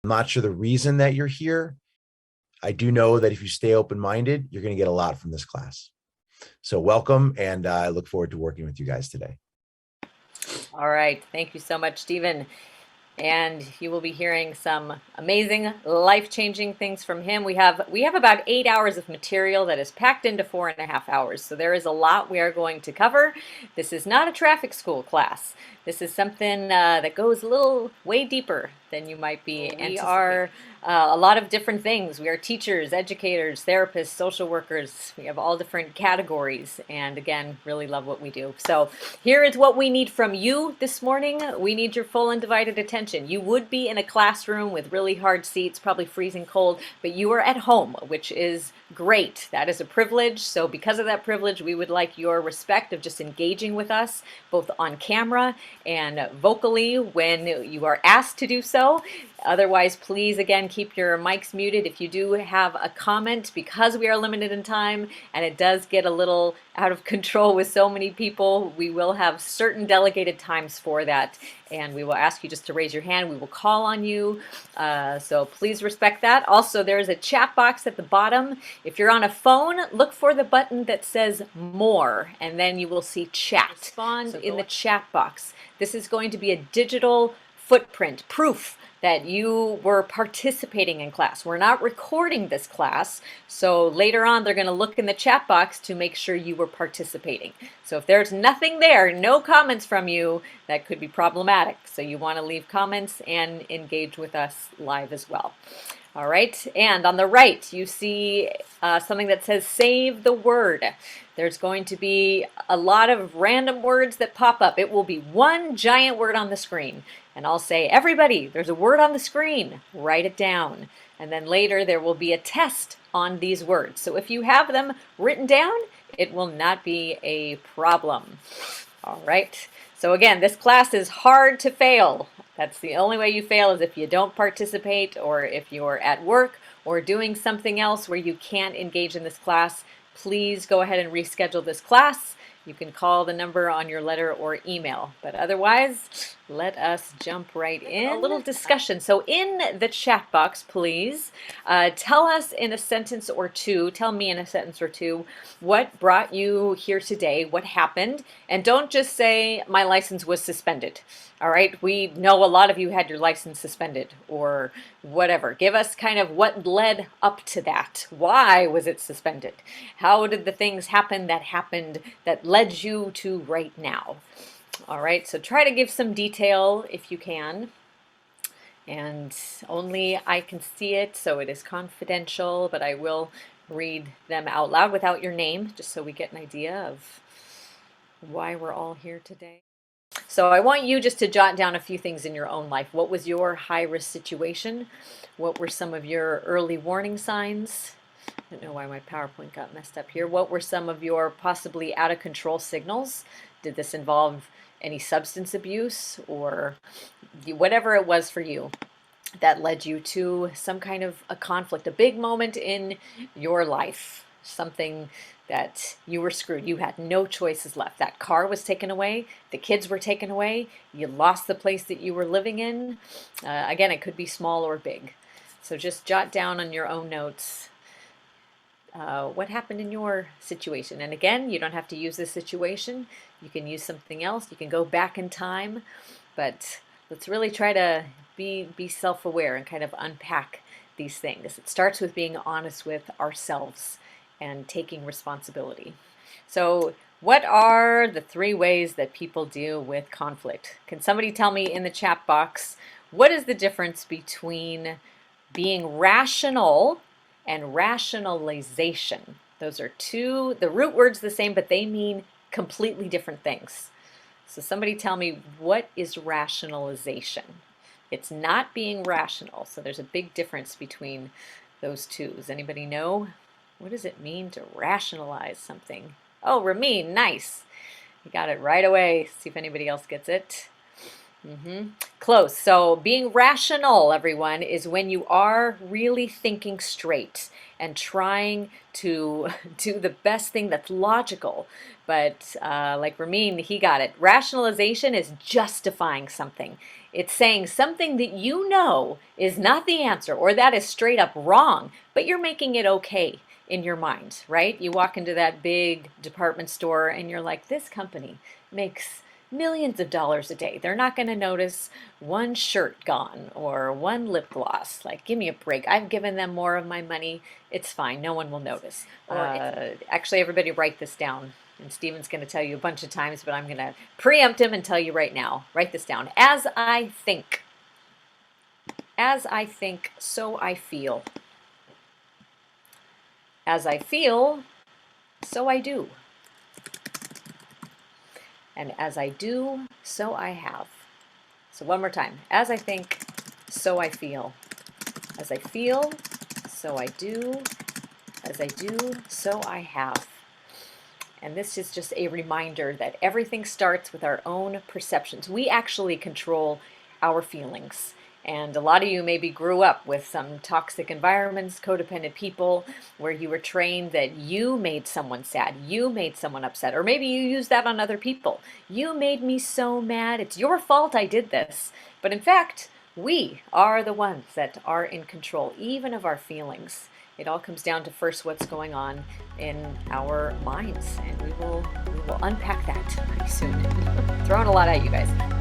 I'm not sure the reason that you're here. I do know that if you stay open-minded, you're going to get a lot from this class. So welcome, and I look forward to working with you guys today. All right. Thank you so much, Stephen. And you will be hearing some amazing, life-changing things from him. We have about 8 hours of material that is packed into 4.5 hours. So there is a lot we are going to cover. This is not a traffic school class. This is something that goes a little way deeper than you might be anticipating. We are a lot of different things. We are teachers, educators, therapists, social workers. We have all different categories, and again, really love what we do. So here is what we need from you this morning. We need your full undivided attention. You would be in a classroom with really hard seats, probably freezing cold, but you are at home, which is great. That is a privilege. So because of that privilege, we would like your respect of just engaging with us, both on camera and vocally when you are asked to do so. Otherwise, please, again, keep your mics muted. If you do have a comment, because we are limited in time and it does get a little out of control with so many people, we will have certain delegated times for that. And we will ask you just to raise your hand. We will call on you. So please respect that. Also, there's a chat box at the bottom. If you're on a phone, look for the button that says more, and then you will see chat. Respond in the chat box. This is going to be a digital footprint, proof that you were participating in class. We're not recording this class, so later on they're going to look in the chat box to make sure you were participating. So if there's nothing there, no comments from you, that could be problematic. So you want to leave comments and engage with us live as well. All right, and on the right, you see something that says save the word. There's going to be a lot of random words that pop up. It will be one giant word on the screen. And I'll say, everybody, there's a word on the screen. Write it down. And then later there will be a test on these words. So if you have them written down, it will not be a problem. All right. So again, this class is hard to fail. That's the only way you fail is if you don't participate or if you're at work or doing something else where you can't engage in this class. Please go ahead and reschedule this class. You can call the number on your letter or email. But otherwise, let us jump right in. A little discussion. So in the chat box, please, tell us in a sentence or two, tell me in a sentence or two, what brought you here today, what happened, and don't just say, my license was suspended. All right, we know a lot of you had your license suspended or whatever. Give us kind of what led up to that. Why was it suspended? How did the things happen that led you to right now? All right, so try to give some detail if you can. And only I can see it, so it is confidential, but I will read them out loud without your name, just so we get an idea of why we're all here today. So I want you just to jot down a few things in your own life. What was your high-risk situation? What were some of your early warning signs? I don't know why my PowerPoint got messed up here. What were some of your possibly out-of-control signals? Did this involve any substance abuse or whatever it was for you that led you to some kind of a conflict, a big moment in your life, something that you were screwed. You had no choices left. That car was taken away. The kids were taken away. You lost the place that you were living in. Again, it could be small or big. So just jot down on your own notes what happened in your situation. And again, you don't have to use this situation. You can use something else. You can go back in time. But let's really try to be self-aware and kind of unpack these things. It starts with being honest with ourselves and taking responsibility. So what are the 3 ways that people deal with conflict? Can somebody tell me in the chat box, what is the difference between being rational and rationalization? Those are the root words the same, but they mean completely different things. So somebody tell me, what is rationalization? It's not being rational. So there's a big difference between those two. Does anybody know? What does it mean to rationalize something? Oh, Ramin, nice. You got it right away. See if anybody else gets it. Close. So being rational, everyone, is when you are really thinking straight and trying to do the best thing that's logical. But like Ramin, he got it. Rationalization is justifying something. It's saying something that you know is not the answer or that is straight up wrong, but you're making it okay in your mind, right? You walk into that big department store and you're like, this company makes millions of dollars a day. They're not going to notice one shirt gone or one lip gloss. Like, give me a break. I've given them more of my money. It's fine. No one will notice. Actually, everybody write this down. And Steven's going to tell you a bunch of times, but I'm going to preempt him and tell you right now. Write this down. As I think, so I feel. As I feel, so I do. And as I do, so I have. So one more time. As I think, so I feel. As I feel, so I do. As I do, so I have. And this is just a reminder that everything starts with our own perceptions. We actually control our feelings. And a lot of you maybe grew up with some toxic environments, codependent people, where you were trained that you made someone sad, you made someone upset, or maybe you used that on other people. You made me so mad, it's your fault I did this. But in fact, we are the ones that are in control, even of our feelings. It all comes down to first what's going on in our minds, and we will unpack that pretty soon. Throwing a lot at you guys.